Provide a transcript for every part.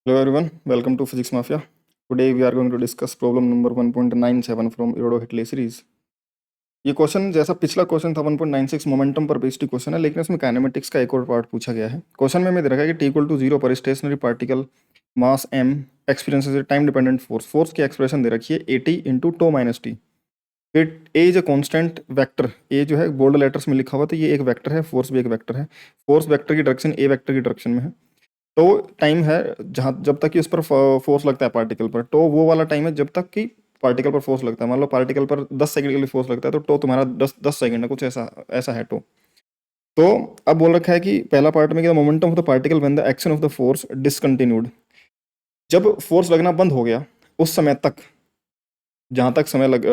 Hello everyone, welcome to Physics Mafia. Today we are going to discuss problem number 1.97 from Euro-Hitley series. ये question जैसा पिछला question था 1.96 momentum पर based question है, लेकिन इसमें काइनेमेटिक्स का एक और पार्ट पूछा गया है। क्वेश्चन में दे रखा है कि t=0 पर stationary particle mass m experiences time dependent force की एक्सप्रेशन दे रखी है 80 into to minus T. A is a constant vector, A जो है बोल्ड लेटर्स में लिखा हुआ, तो ये एक वेक्टर है, फोर्स भी एक वेक्टर है। फोर्स वेक्टर की डायरेक्शन ए वेक्टर की डायरेक्शन में है। तो टाइम है जहाँ जब तक कि उस पर फोर्स लगता है पार्टिकल पर, तो वो वाला टाइम है जब तक कि पार्टिकल पर फोर्स लगता है। मान लो पार्टिकल पर 10 सेकंड के लिए फोर्स लगता है, तो तुम्हारा 10 सेकंड है, कुछ ऐसा ऐसा है तो अब बोल रखा है कि पहला पार्ट में क्या, momentum of the particle when the action of the force discontinued. जब फोर्स लगना बंद हो गया उस समय तक, जहाँ तक समय लग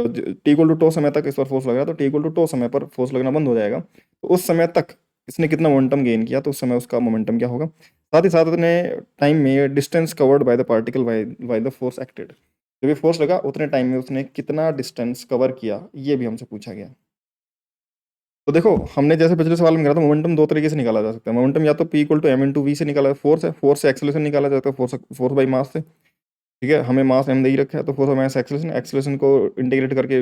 t=टो समय तक इस पर फोर्स लग रहा है, तो t=टो समय पर फोर्स लगना बंद हो जाएगा। तो उस समय तक इसने कितना मोमेंटम गेन किया, तो उस समय उसका मोमेंटम क्या होगा। साथ ही साथ उतने टाइम में distance covered by the particle by the force acted, जब भी फोर्स लगा उतने टाइम में उसने कितना डिस्टेंस कवर किया, ये भी हमसे पूछा गया। तो देखो, हमने जैसे पिछले सवाल में कहा था, मोमेंटम दो तरीके से निकाला जा सकता है। मोमेंटम या तो p=m/v से निकाला, फोर्स है, फोर्स से एक्सेलरेशन निकाला जाता है, फोर्स बाई मास से। ठीक है, हमें मास m दे ही रखा है, तो फोर्स माइनस एक्सेलरेशन, एक्सेलरेशन को इंटीग्रेट करके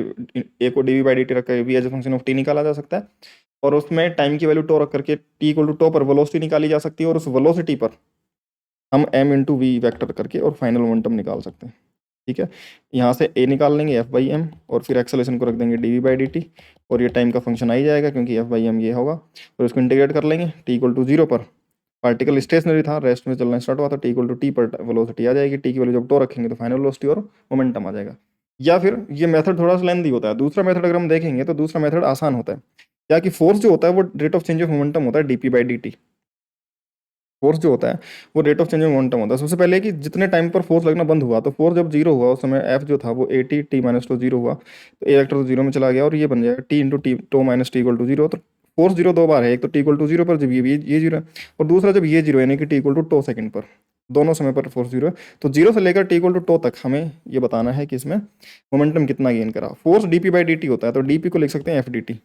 ए को dv/dt रख के v as a function of t निकाला जा सकता है। और उसमें टाइम की वैल्यू टो रख करके t=टो पर वेलोसिटी निकाली जा सकती है, और उस वेलोसिटी पर हम m/v वेक्टर करके और फाइनल मोमेंटम निकाल सकते हैं। ठीक है, यहाँ से a निकाल लेंगे f/m, और फिर एक्सेलरेशन को रख देंगे dv/dt, और ये टाइम का फंक्शन आ ही जाएगा क्योंकि f/m ये होगा। और इसको इंटीग्रेट कर लेंगे t=0 पर, पार्टिकल स्टेशनरी था, रेस्ट में चलना स्टार्ट हुआ, तो t पर वेलोसिटी आ जाएगी। टी की वैल्यू जब टो रखेंगे तो फाइनल वेलोसिटी और मोमेंटम आ जाएगा। या फिर ये मेथड थोड़ा सा लेंदी होता है, दूसरा मेथड अगर हम देखेंगे तो दूसरा मेथड आसान होता है। क्या कि फोर्स जो होता है वो rate of change of momentum होता है dp/dt। फोर्स जो होता है वो rate of change of momentum होता है। सबसे पहले कि जितने टाइम पर फोर्स लगना बंद हुआ, तो फोर्स जब जीरो हुआ उस समय एफ जो था वो 80 t-2 जीरो हुआ, तो ए वेक्टर तो जीरो में चला गया, और ये बन जाएगा t × t टो-t=0। तो फोर्स जीरो दो बार है, एक तो t=0 पर जब ये जीरो है, और दूसरा जब ये जीरो यानी कि t=टो सेकंड पर, दोनों समय पर फोर्स जीरो है। तो जीरो से लेकर t=टो तक हमें ये बताना है कि इसमें मोमेंटम कितना गेन करा। फोर्स dp/dt होता है, तो dp को लिख सकते हैं fdt।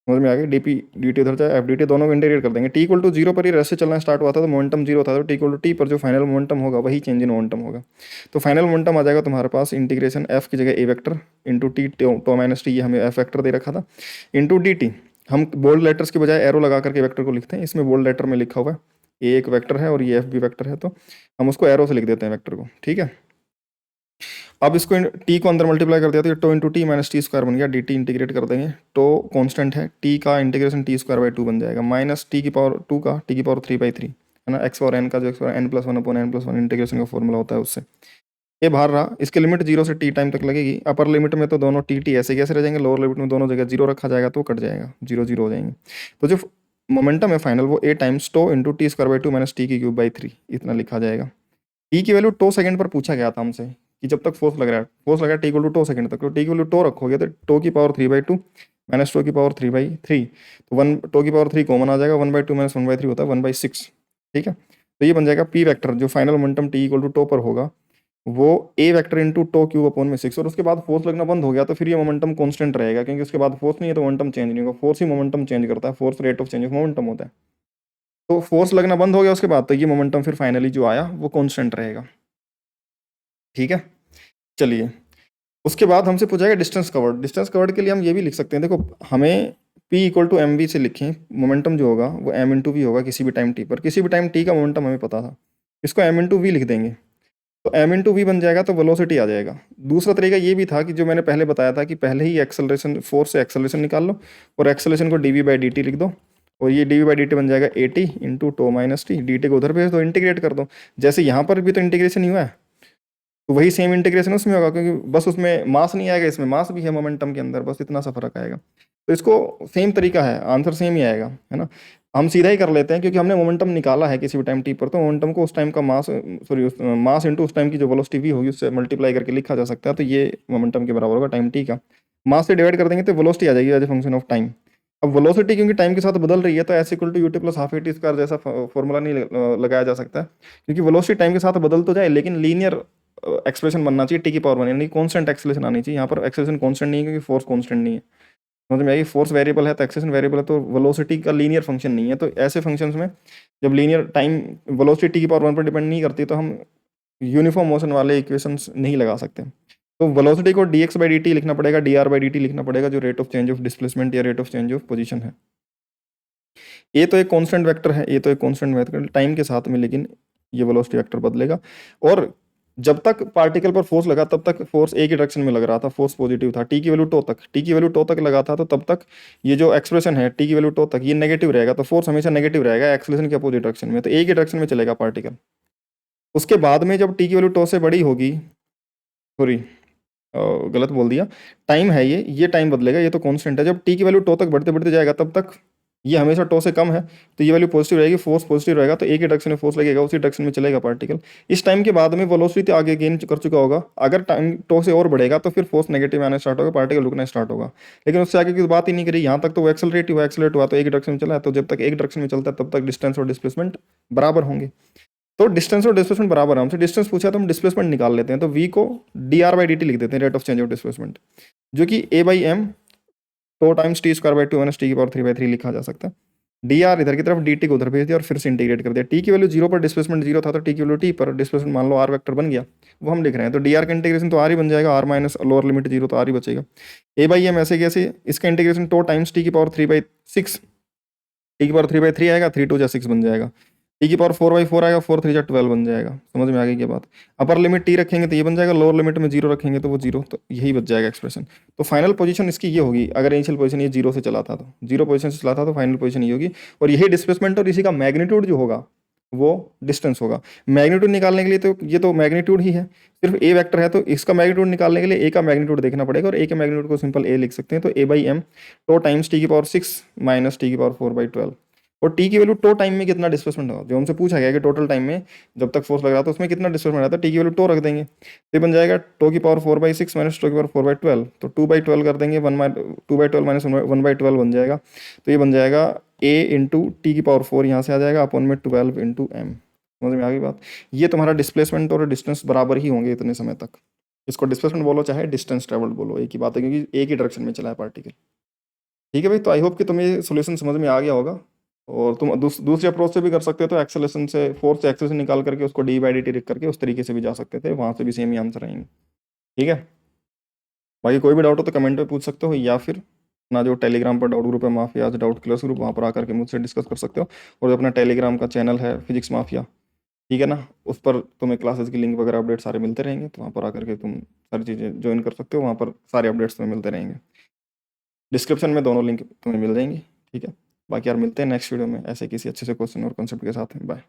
समझ में आ गया, डीपी dt उधर जाए fdt, दोनों को इंटीग्रेट कर देंगे। t=0 पर ही रेस्ट से चलना स्टार्ट हुआ था, तो मोमेंटम जीरो था, तो t=t पर जो फाइनल मोमेंटम होगा वही चेंज इन मोमेंटम होगा। तो फाइनल मोमेंटम आ जाएगा तुम्हारे पास इंटीग्रेशन f की जगह a वेक्टर इंटू टी टो-t, ये हमें f वेक्टर दे रखा था, इंटू dt। हम बोल्ड लेटर्स के बजाय एरो लगा करके वेक्टर को लिखते हैं, इसमें बोल्ड लेटर में लिखा हुआ है a एक वेक्टर है और ये f भी वेक्टर है, तो हम उसको एरो से लिख देते हैं वेक्टर को। ठीक है, अब इसको टी को अंदर मल्टीप्लाई कर दिया, तो ये tau into t minus t square बन गया, डी टी इंटीग्रेट कर देंगे, टो कांस्टेंट है, टी का इंटीग्रेशन t² / 2 बन जाएगा, माइनस टी की पावर 2 का t³ 3/3 है ना, एक्स और एन का जो एक्स और n+1/n+1 इंटीग्रेशन का फॉर्मूला होता है उससे। ये बाहर रहा, इसकी लिमिट जीरो से टी टाइम तक लगेगी। अपर लिमिट में तो दोनों टी टी ऐसे कैसे रह जाएंगे, लोअर लिमिट में दोनों जगह जीरो रखा जाएगा तो कट जाएगा, जीरो जीरो हो जाएंगे। तो जो मोमेंटम है फाइनल वो a times tau into t² / 2 minus t³ 3 इतना लिखा जाएगा। टी की वैल्यू टो सेकंड पर पूछा गया था हमसे कि जब तक फोर्स लग रहा है, फोर्स लगा t=टो सेकंड तक, तो टी की वैल्यू टो रखोगे तो टो की पावर 3/2 माइनस टो की पावर 3/3, तो वन टो की पावर 3 कॉमन आ जाएगा, 1/2 माइनस 1/3 होता है 1/6। ठीक है, तो ये बन जाएगा पी वेक्टर, जो फाइनल मोमेंटम t=टो पर होगा वो A vector into two cube upon में 6। और उसके बाद फोर्स लगना बंद हो गया तो फिर ये मोमेंटम कांस्टेंट रहेगा, क्योंकि उसके बाद फोर्स नहीं है तो मोमेंटम चेंज नहीं होगा। फोर्स ही मोमेंटम चेंज करता है, force rate of change of momentum होता है। तो फोर्स लगना बंद हो गया उसके बाद, तो ये मोमेंटम फिर फाइनली जो आया वो कांस्टेंट रहेगा। ठीक है, चलिए उसके बाद हमसे पूछा डिस्टेंस कवर्ड। डिस्टेंस कवर्ड के लिए हम ये भी लिख सकते हैं, देखो हमें p=mv से लिखें, मोमेंटम जो होगा वो m/v होगा किसी भी टाइम t पर, किसी भी टाइम t का मोमेंटम हमें पता था, इसको m/v लिख देंगे, तो m/v बन जाएगा, तो वेलोसिटी आ जाएगा। दूसरा तरीका ये भी था कि जो मैंने पहले बताया था कि पहले ही एक्सेलरेशन, फोर्स से एक्सेलरेशन निकाल लो और एक्सेलरेशन को dv/dt लिख दो, और ये dv/dt बन जाएगा 80 into to minus t, dt को उधर भेज दो, इंटीग्रेट कर दो। जैसे यहाँ पर भी तो इंटीग्रेशन ही हुआ है, तो वही सेम इंटीग्रेशन उसमें होगा, क्योंकि बस उसमें मास नहीं आएगा, इसमें मास भी है मोमेंटम के अंदर, बस इतना सा फर्क आएगा। तो इसको सेम तरीका है, आंसर सेम ही आएगा, है ना। हम सीधा ही कर लेते हैं, क्योंकि हमने मोमेंटम निकाला है किसी भी टाइम टी पर, तो मोमेंटम को उस टाइम का मास, सॉरी मास इंटू उस टाइम की जो वेलोसिटी वी होगी उससे मल्टीप्लाई करके लिखा जा सकता है। तो ये मोमेंटम के बराबर होगा टाइम टी का, मास से डिवाइड कर देंगे तो वेलोसिटी आ जाएगी as a function of time. अब वेलोसिटी क्योंकि टाइम के साथ बदल रही है, तो s=ut+12 जैसा फॉर्मूला नहीं लगाया जा सकता, क्योंकि वेलोसिटी टाइम के साथ बदल तो जाए लेकिन लीनियर एक्सप्रेशन बनना चाहिए, t⁻1 यानी कांस्टेंट एक्सेलरेशन आनी चाहिए। यहाँ पर एक्सेलरेशन कांस्टेंट नहीं है क्योंकि फोर्स कांस्टेंट नहीं है। समझ में आई, फोर्स वेरिएबल है तो एक्सेलरेशन वेरिएबल है, तो वेलोसिटी का लीनियर फंक्शन नहीं है। तो ऐसे फंक्शंस में जब लीनियर टाइम वेलोसिटी t⁻1 पर डिपेंड नहीं करती, तो हम यूनिफॉर्म मोशन वाले इक्वेशंस नहीं लगा सकते। तो वेलोसिटी को dx बाई dt लिखना पड़ेगा, dr बाई dt लिखना पड़ेगा, जो rate of change of displacement या rate of change of position है। ये तो एक कांस्टेंट वेक्टर है, ये तो एक कांस्टेंट वेक्टर टाइम के साथ में, लेकिन ये वेलोसिटी वेक्टर बदलेगा। और जब तक पार्टिकल पर फोर्स लगा तब तक फोर्स एक ही डायरेक्शन में लग रहा था, फोर्स पॉजिटिव था। टी की वैल्यू टो तक, टी की वैल्यू टो तक लगा था, तो तब तक ये जो एक्सप्रेशन है टी की वैल्यू टो तक ये नेगेटिव रहेगा, तो फोर्स हमेशा नेगेटिव रहेगा एक्सेलरेशन के अपोजिट डायरेक्शन में, तो एक ही डायरेक्शन में चलेगा पार्टिकल। उसके बाद में जब टी की वैल्यू टो से बड़ी होगी, सॉरी गलत बोल दिया, टाइम है ये टाइम बदलेगा, ये तो कांस्टेंट है। जब टी की वैल्यू टो तक बढ़ते बढ़ते जाएगा तब तक ये हमेशा टो से कम है, तो ये वैल्यू पॉजिटिव रहेगी, फोर्स पॉजिटिव रहेगा, तो एक ही डायरेक्शन में फोर्स लगेगा, उसी डायरेक्शन में चलेगा पार्टिकल। इस टाइम के बाद में वेलोसिटी आगे गेन कर चुका होगा, अगर टाइम टो से और बढ़ेगा तो फिर फोर्स नेगेटिव आना स्टार्ट होगा, पार्टिकल रुकना स्टार्ट होगा। लेकिन उससे आगे की बात ही नहीं करी, यहाँ तक तो वो एक्सेलरेट हुआ तो एक डायरेक्शन में चला है, तो जब तक एक डायरेक्शन में चलता है तब तक डिस्टेंस और डिस्प्लेसमेंट बराबर होंगे। तो डिस्टेंस और डिस्प्लेसमेंट बराबर है, हमसे डिस्टेंस पूछा तो हम डिस्प्लेसमेंट निकाल लेते हैं, तो v को dr बाई dt लिख देते हैं, rate of change of displacement, जो कि a by M to times t square by two minus T की पावर 3/3 लिखा जा सकता है। dr इधर की तरफ dt को उधर भेज दिया और फिर से इंटीग्रेट कर दिया। t की वैल्यू 0 पर डिस्प्लेसमेंट 0 था, तो t की वैल्यू t पर डिस्प्लेसमेंट मान लो r वेक्टर बन गया, वो हम लिख रहे हैं। तो dr का इंटीग्रेशन तो r ही बन जाएगा, r माइनस लोअर लिमिट 0, तो r ही बचेगा। a बाई एम ऐसे कैसे, इसका इंटीग्रेशन टो टाइम्स टी की पावर 3/6, टी की पावर 3/3 आएगा, 3 2 जा 6 बन जाएगा, टी की पावर 4/4 आएगा, 4 3 जा 12 बन जाएगा। समझ में आ गई क्या बात। अपर लिमिट टी रखेंगे तो ये बन जाएगा, लोअर लिमिट में 0 रखेंगे तो वो 0, तो यही बच जाएगा एक्सप्रेशन। तो फाइनल पोजीशन इसकी ये होगी, अगर इनिशियल पोजीशन ये 0 से चला था, तो 0 पोजीशन से चला था, तो फाइनल पोजीशन ये होगी। और यही डिस्प्लेसमेंट और इसी का मैग्नीट्यूड जो होगा वो डिस्टेंस होगा। मैग्नीट्यूड निकालने के लिए तो ये तो मैग्नीट्यूड ही है, सिर्फ ए वेक्टर है, तो इसका मैग्नीट्यूड निकालने के लिए ए का मैग्नीट्यूड देखना पड़ेगा, और ए के मैग्नीट्यूड को सिंपल ए लिख सकते हैं। तो A by M to times T की पावर 6 माइनस टी की पावर 4/12, और टी की वैल्यू टो टाइम में कितना डिस्प्लेसमेंट होगा, जो हमसे पूछा गया कि टोटल टाइम में जब तक फोर्स लग रहा था उसमें कितना डिस्प्लेसमेंट आता है, टी की वैल्यू टो रख देंगे, तो ये बन जाएगा टो की पावर 4/6 माइनस टो की पावर 4/12, तो 2/12 कर देंगे, 2/12 माइनस 1/12 बन जाएगा, तो ये बन जाएगा a इंटू टी की पावर 4 यहाँ से आ जाएगा, अपन में 12 इंटू एम। समझ में आ गई बात। ये तुम्हारा डिस्प्लेसमेंट और डिस्टेंस बराबर ही होंगे इतने समय तक, इसको डिस्प्लेसमेंट बोलो चाहे डिस्टेंस ट्रेवल्ड बोलो, एक ही बात है, क्योंकि एक ही डायरेक्शन में चला है पार्टिकल। ठीक है भाई, तो आई होप कि तुम्हें ये सोल्यूशन समझ में आ गया होगा। और तुम दूसरे अप्रोच से भी कर सकते हो, तो एक्सेलेरेशन से, फोर्स से एक्सेलेरेशन निकाल करके उसको डी बाई डी टी लिख करके उस तरीके से भी जा सकते थे, वहाँ से भी सेम ही आंसर आएंगे। ठीक है, बाकी कोई भी डाउट हो तो कमेंट पे पूछ सकते हो, या फिर ना जो टेलीग्राम पर डाउट ग्रुप है माफियाज डाउट क्लास ग्रुप, वहाँ पर आकर के मुझसे डिस्कस कर सकते हो। और जो अपना टेलीग्राम का चैनल है फिजिक्स माफिया, ठीक है ना, उस पर तुम्हें क्लासेस की लिंक वगैरह अपडेट सारे मिलते रहेंगे, तो वहाँ पर आकर के तुम सारी चीज़ें ज्वाइन कर सकते हो, वहाँ पर सारे अपडेट्स तुम्हें मिलते रहेंगे। डिस्क्रिप्शन में दोनों लिंक तुम्हें मिल जाएंगी। ठीक है, बाकी यार मिलते हैं नेक्स्ट वीडियो में ऐसे किसी अच्छे से क्वेश्चन और कॉन्सेप्ट के साथ। बाय।